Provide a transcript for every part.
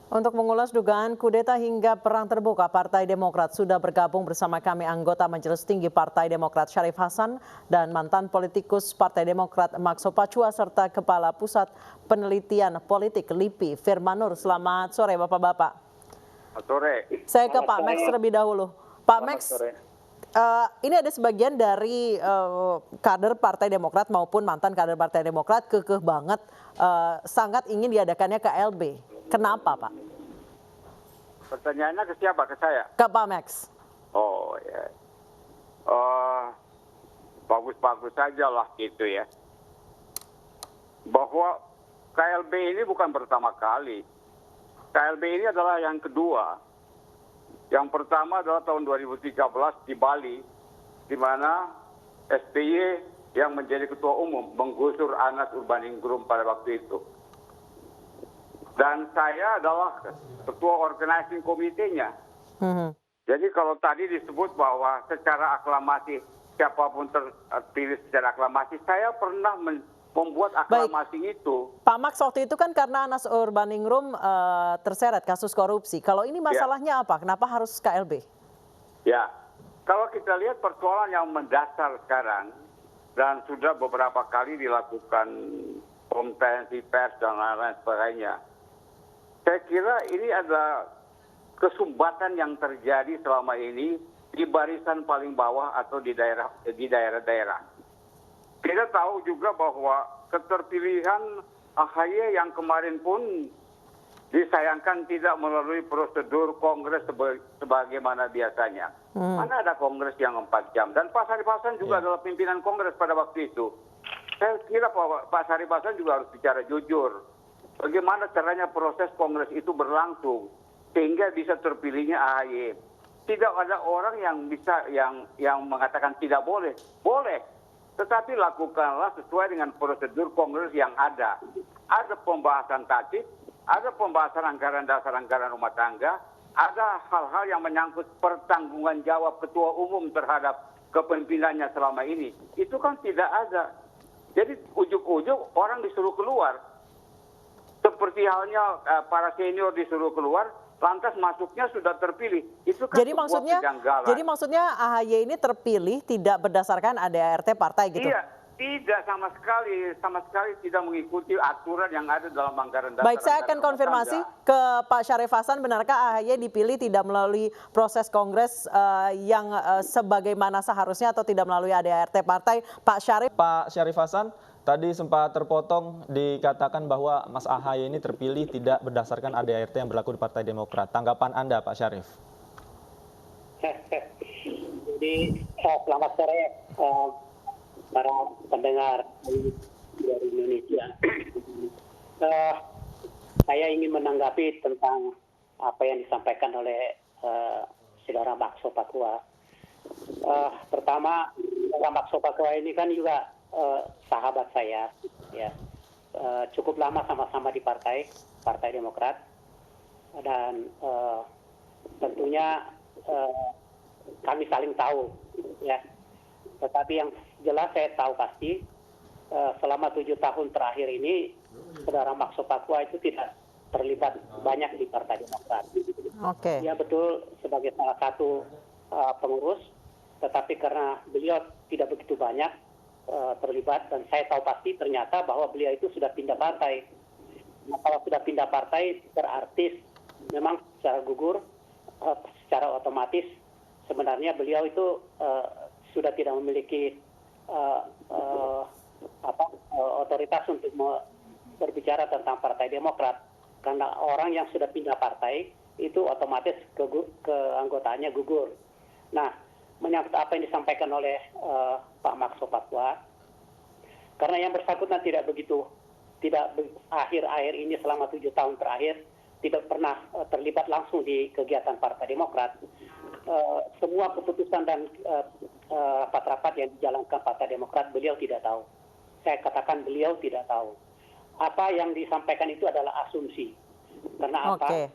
Untuk mengulas dugaan kudeta hingga perang terbuka, Partai Demokrat sudah bergabung bersama kami anggota Majelis Tinggi Partai Demokrat Syarif Hasan dan mantan politikus Partai Demokrat Maxo Pacua serta Kepala Pusat Penelitian Politik LIPI Firmanur. Selamat sore Bapak-Bapak. Selamat sore. Saya ke Pak Max terlebih dahulu. Pak Max, ini ada sebagian dari kader Partai Demokrat maupun mantan kader Partai Demokrat kekeh banget sangat ingin diadakannya KLB. Kenapa, Pak? Pertanyaannya ke siapa? Ke saya? Ke Pak Max. Oh ya. Bagus-bagus saja lah gitu ya. Bahwa KLB ini bukan pertama kali. KLB ini adalah yang kedua. Yang pertama adalah tahun 2013 di Bali, di mana SBY yang menjadi ketua umum menggusur Anas Urbaningrum pada waktu itu. Dan saya adalah ketua organizing komitenya. Jadi kalau tadi disebut bahwa secara aklamasi, siapapun terpilih secara aklamasi, saya pernah membuat aklamasi itu. Pak Max, waktu itu kan karena Anas Urbaningrum terseret kasus korupsi. Kalau ini masalahnya apa? Kenapa harus KLB? Ya, kalau kita lihat persoalan yang mendasar sekarang, dan sudah beberapa kali dilakukan konferensi pers dan lain-lain sebagainya, saya kira ini ada kesumbatan yang terjadi selama ini di barisan paling bawah atau di daerah-daerah. Kita tahu juga bahwa keterpilihan AHY yang kemarin pun disayangkan tidak melalui prosedur kongres sebagaimana biasanya. Mana ada kongres yang 4 jam. Dan Pak Syarif Hasan juga adalah pimpinan kongres pada waktu itu. Saya kira Pak Syarif Hasan juga harus bicara jujur. Bagaimana caranya proses kongres itu berlangsung sehingga bisa terpilihnya AHY. Tidak ada orang yang bisa yang mengatakan tidak boleh. Boleh. Tetapi lakukanlah sesuai dengan prosedur kongres yang ada. Ada pembahasan tatip, ada pembahasan anggaran dasar anggaran rumah tangga, ada hal-hal yang menyangkut pertanggungan jawab ketua umum terhadap kepemimpinannya selama ini. Itu kan tidak ada. Jadi ujuk-ujuk orang disuruh keluar. Seperti halnya para senior disuruh keluar, lantas masuknya sudah terpilih. Itu kan jadi maksudnya AHY ini terpilih tidak berdasarkan ADART partai gitu? Iya, tidak sama sekali tidak mengikuti aturan yang ada dalam anggaran dasar. Baik, saya akan konfirmasi ke Pak Syarif Hasan, benarkah AHY dipilih tidak melalui proses kongres yang sebagaimana seharusnya atau tidak melalui ADART partai? Pak Syarif Hasan, tadi sempat terpotong dikatakan bahwa Mas AHY ini terpilih tidak berdasarkan ADART yang berlaku di Partai Demokrat. Tanggapan Anda, Pak Syarif? Jadi selamat sore para pendengar dari Indonesia. Saya ingin menanggapi tentang apa yang disampaikan oleh saudara Maxo Pacua. Pertama, saudara Maxo Pacua ini kan juga sahabat saya, ya, cukup lama sama-sama di Partai Demokrat, dan tentunya kami saling tahu, ya. Tetapi yang jelas saya tahu pasti selama 7 tahun terakhir ini saudara Maxo Pacua itu tidak terlibat banyak di Partai Demokrat. Oke. Ya betul sebagai salah satu pengurus, tetapi karena beliau tidak begitu banyak terlibat, dan saya tahu pasti ternyata bahwa beliau itu sudah pindah partai. Nah, kalau sudah pindah partai berarti memang secara gugur, secara otomatis sebenarnya beliau itu sudah tidak memiliki otoritas untuk berbicara tentang Partai Demokrat, karena orang yang sudah pindah partai itu otomatis keanggotaannya gugur. Nah, menyangkut apa yang disampaikan oleh Pak Maxo Pacua, karena yang bersangkutan tidak akhir-akhir ini selama 7 tahun terakhir tidak pernah terlibat langsung di kegiatan Partai Demokrat. Semua keputusan dan rapat-rapat yang dijalankan Partai Demokrat beliau tidak tahu. Saya katakan beliau tidak tahu. Apa yang disampaikan itu adalah asumsi. Karena apa?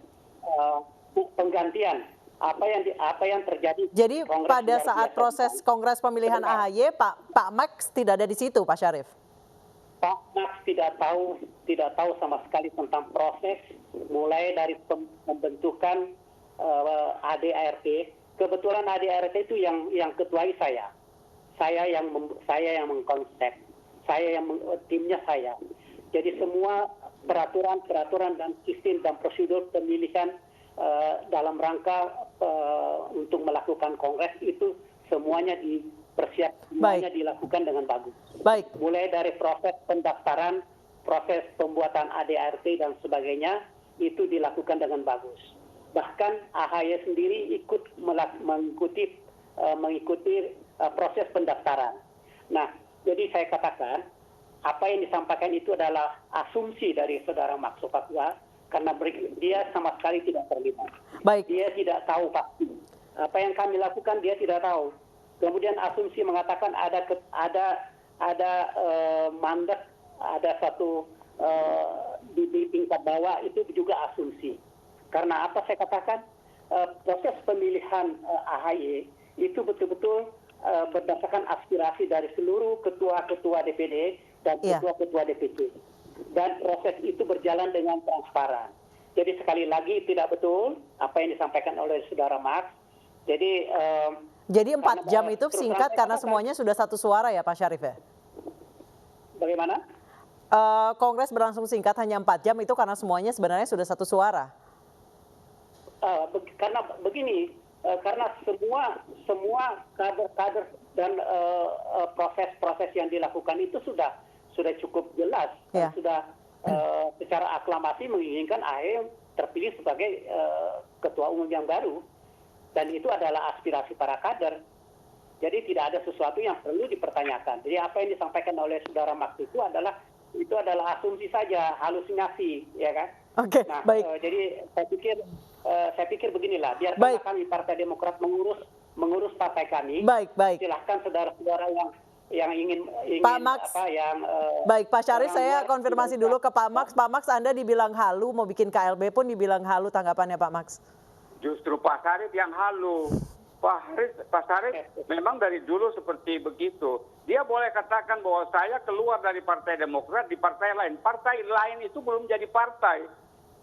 Penggantian apa yang terjadi. Jadi pada saat proses kongres pemilihan AHY, Pak Max tidak ada di situ, Pak Syarif? Pak Max tidak tahu sama sekali tentang proses mulai dari pembentukan ADART. Kebetulan ADART itu yang ketuai saya. Saya yang mengkonsep, timnya saya. Jadi semua peraturan dan sistem dan prosedur pemilihan dalam rangka untuk melakukan kongres itu semuanya dipersiapkan, semuanya dilakukan dengan bagus. Baik. Mulai dari proses pendaftaran, proses pembuatan ADART dan sebagainya itu dilakukan dengan bagus. Bahkan AHY sendiri ikut mengikuti proses pendaftaran. Nah, jadi saya katakan apa yang disampaikan itu adalah asumsi dari saudara Maxo Patwa karena dia sama sekali tidak terlibat. Baik. Dia tidak tahu pasti. Apa yang kami lakukan dia tidak tahu. Kemudian asumsi mengatakan ada mandat, ada satu di tingkat bawah, itu juga asumsi. Karena apa saya katakan proses pemilihan AHY itu betul-betul berdasarkan aspirasi dari seluruh ketua-ketua DPD dan ketua-ketua DPC. Dan proses itu berjalan dengan transparan. Jadi sekali lagi tidak betul apa yang disampaikan oleh saudara Max. Jadi 4 jam itu singkat karena semuanya sudah satu suara ya Pak Syarif ya? Bagaimana? Kongres berlangsung singkat hanya 4 jam itu karena semuanya sebenarnya sudah satu suara. Karena begini, karena semua kader dan proses-proses yang dilakukan itu sudah cukup jelas dan sudah secara aklamasi menginginkan AHY terpilih sebagai ketua umum yang baru, dan itu adalah aspirasi para kader. Jadi tidak ada sesuatu yang perlu dipertanyakan. Jadi apa yang disampaikan oleh saudara Max itu adalah asumsi saja, halusinasi, ya kan? Oke, nah, baik. Jadi saya pikir beginilah, biarkan kami Partai Demokrat mengurus partai kami. Baik. Silahkan saudara-saudara yang ingin Pak Max, baik Pak Syarif, saya konfirmasi dulu ke Pak Max. Pak Max, Anda dibilang halu, mau bikin KLB pun dibilang halu, tanggapannya Pak Max? Justru Pak Syarif yang halu. Pak Syarif memang dari dulu seperti begitu. Dia boleh katakan bahwa saya keluar dari Partai Demokrat di partai lain. Partai lain itu belum jadi partai.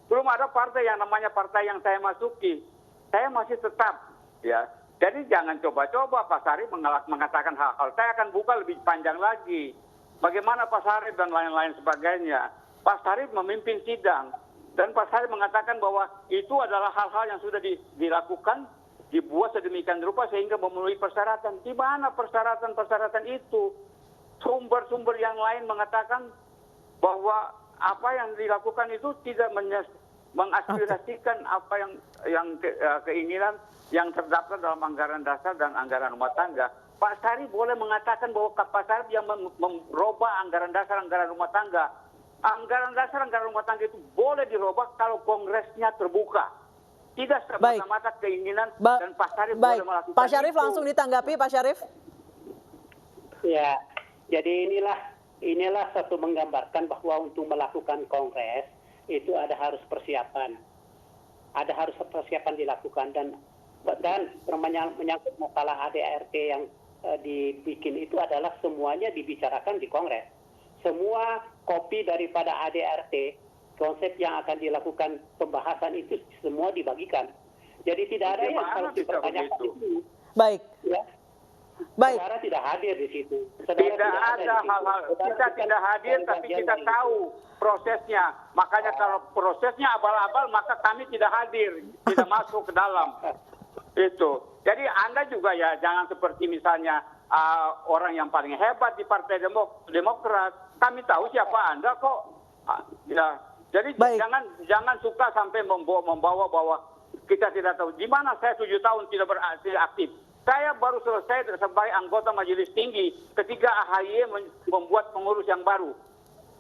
Belum ada partai yang namanya partai yang saya masuki. Saya masih tetap, ya. Jadi jangan coba-coba Pak Syarif mengatakan hal-hal. Saya akan buka lebih panjang lagi. Bagaimana Pak Syarif dan lain-lain sebagainya. Pak Syarif memimpin sidang. Dan Pak Syarif mengatakan bahwa itu adalah hal-hal yang sudah dilakukan, dibuat sedemikian rupa sehingga memenuhi persyaratan. Di mana persyaratan-persyaratan itu? Sumber-sumber yang lain mengatakan bahwa apa yang dilakukan itu tidak mengaspirasikan apa yang keinginan yang terdaftar dalam anggaran dasar dan anggaran rumah tangga. Pak Syarif boleh mengatakan bahwa Pak Syarif yang merubah anggaran dasar, anggaran rumah tangga. Anggaran dasar, anggaran rumah tangga itu boleh dirubah kalau kongresnya terbuka. Tidak semata-mata keinginan dan Pak Syarif boleh melakukan. Pak Syarif langsung ditanggapi, Pak Syarif. Ya, jadi inilah satu menggambarkan bahwa untuk melakukan kongres itu harus persiapan. Harus persiapan dilakukan dan menyangkut masalah ADART yang dibikin itu adalah semuanya dibicarakan di kongres. Semua kopi daripada ADART, konsep yang akan dilakukan pembahasan itu semua dibagikan. Jadi tidak ada yang harus dipertanyakan itu. Baik. Ya. Baik. Saudara tidak hadir di situ. Tidak ada hal-hal. Kita tidak hadir, tapi kita tahu prosesnya. Makanya kalau prosesnya abal-abal, maka kami tidak hadir, tidak masuk ke dalam. Itu. Jadi Anda juga ya jangan seperti misalnya orang yang paling hebat di Partai Demokrat. Kami tahu siapa Anda kok. Ya. Jadi jangan suka sampai membawa bahwa kita tidak tahu. Di mana saya 7 tahun tidak aktif. Saya baru selesai sebagai anggota Majelis Tinggi ketika AHY membuat pengurus yang baru.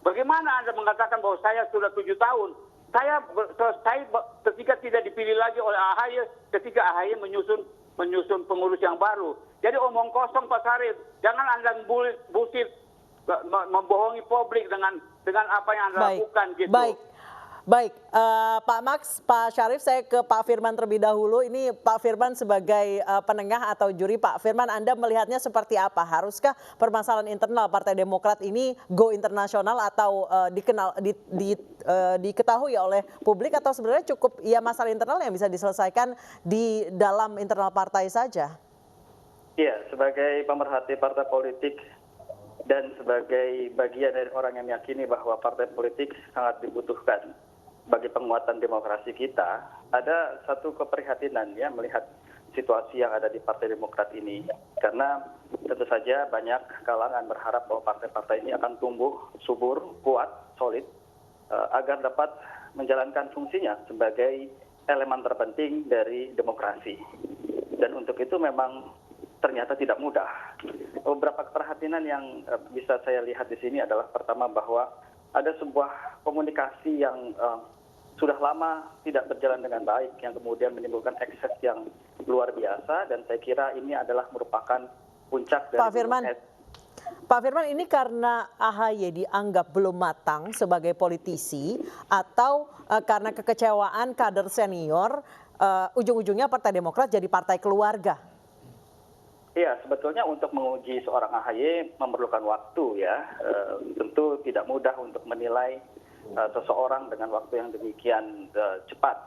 Bagaimana Anda mengatakan bahwa saya sudah 7 tahun? Saya selesai ketika tidak dipilih lagi oleh AHY, ketika AHY menyusun pengurus yang baru. Jadi omong kosong Pak Syarif. Jangan Anda bullshit, membohongi publik dengan apa yang Anda lakukan gitu. Baik, Pak Max, Pak Syarif, saya ke Pak Firman terlebih dahulu. Ini Pak Firman sebagai penengah atau juri. Pak Firman, Anda melihatnya seperti apa? Haruskah permasalahan internal Partai Demokrat ini go internasional atau diketahui oleh publik, atau sebenarnya cukup ya masalah internal yang bisa diselesaikan di dalam internal partai saja? Iya, sebagai pemerhati partai politik dan sebagai bagian dari orang yang meyakini bahwa partai politik sangat dibutuhkan bagi penguatan demokrasi kita, ada satu keprihatinan ya melihat situasi yang ada di Partai Demokrat ini. Karena tentu saja banyak kalangan berharap bahwa partai-partai ini akan tumbuh subur, kuat, solid, agar dapat menjalankan fungsinya sebagai elemen terpenting dari demokrasi. Dan untuk itu memang ternyata tidak mudah. Beberapa keprihatinan yang bisa saya lihat di sini adalah pertama bahwa ada sebuah komunikasi yang sudah lama tidak berjalan dengan baik, yang kemudian menimbulkan ekses yang luar biasa, dan saya kira ini adalah merupakan puncak dari Pak Firman, ini karena AHY dianggap belum matang sebagai politisi, atau karena kekecewaan kader senior, ujung-ujungnya Partai Demokrat jadi partai keluarga? Iya, sebetulnya untuk menguji seorang AHY memerlukan waktu ya. Tentu tidak mudah untuk menilai seseorang dengan waktu yang demikian cepat.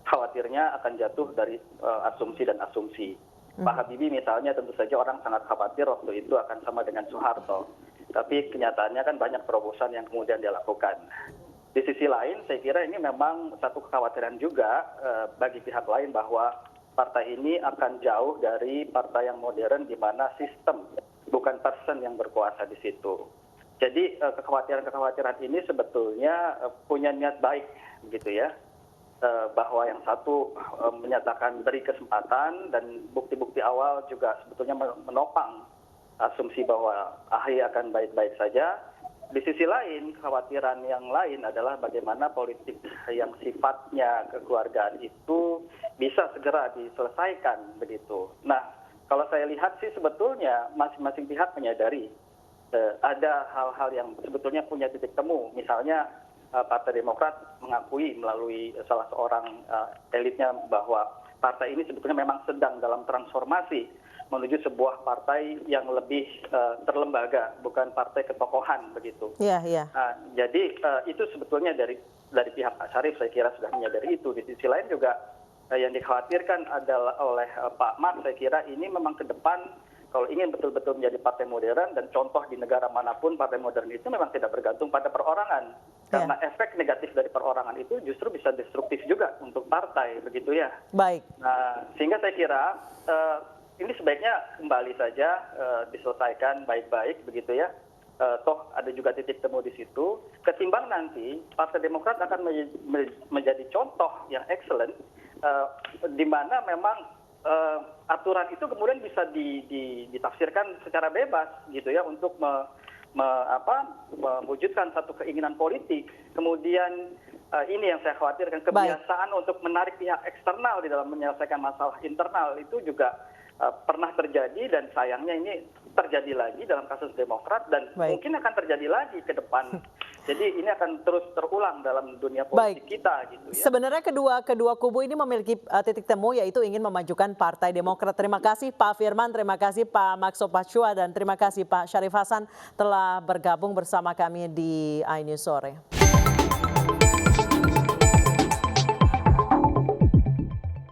Khawatirnya akan jatuh dari asumsi dan asumsi. Pak Habibie misalnya tentu saja orang sangat khawatir waktu itu akan sama dengan Soeharto. Tapi kenyataannya kan banyak terobosan yang kemudian dia lakukan. Di sisi lain saya kira ini memang satu kekhawatiran juga bagi pihak lain bahwa partai ini akan jauh dari partai yang modern di mana sistem bukan person yang berkuasa di situ. Jadi kekhawatiran-kekhawatiran ini sebetulnya punya niat baik begitu ya. Bahwa yang satu menyatakan beri kesempatan, dan bukti-bukti awal juga sebetulnya menopang asumsi bahwa AHY akan baik-baik saja. Di sisi lain, kekhawatiran yang lain adalah bagaimana politik yang sifatnya kekeluargaan itu bisa segera diselesaikan begitu. Nah, kalau saya lihat sih sebetulnya masing-masing pihak menyadari ada hal-hal yang sebetulnya punya titik temu. Misalnya Partai Demokrat mengakui melalui salah seorang elitnya bahwa partai ini sebetulnya memang sedang dalam transformasi menuju sebuah partai yang lebih terlembaga, bukan partai ketokohan begitu. Iya. Jadi itu sebetulnya dari pihak Pak Syarif saya kira sudah menyadari itu. Di sisi lain juga yang dikhawatirkan adalah oleh Pak Max, saya kira ini memang ke depan kalau ingin betul-betul menjadi partai modern, dan contoh di negara manapun partai modern itu memang tidak bergantung pada perorangan. Karena efek negatif dari perorangan itu justru bisa destruktif juga untuk partai begitu ya. Baik. Nah, sehingga saya kira ini sebaiknya kembali saja diselesaikan baik-baik begitu ya. Toh ada juga titik temu di situ. Ketimbang nanti Partai Demokrat akan menjadi contoh yang excellent, di mana memang aturan itu kemudian bisa ditafsirkan secara bebas gitu ya, untuk mewujudkan satu keinginan politik. Kemudian ini yang saya khawatirkan, kebiasaan untuk menarik pihak eksternal di dalam menyelesaikan masalah internal itu juga pernah terjadi, dan sayangnya ini terjadi lagi dalam kasus Demokrat, dan mungkin akan terjadi lagi ke depan. Jadi ini akan terus terulang dalam dunia politik kita gitu ya. Sebenarnya kedua kubu ini memiliki titik temu, yaitu ingin memajukan Partai Demokrat. Terima kasih Pak Firman, terima kasih Pak Maxo Pachua, dan terima kasih Pak Syarif Hasan telah bergabung bersama kami di iNews Sore.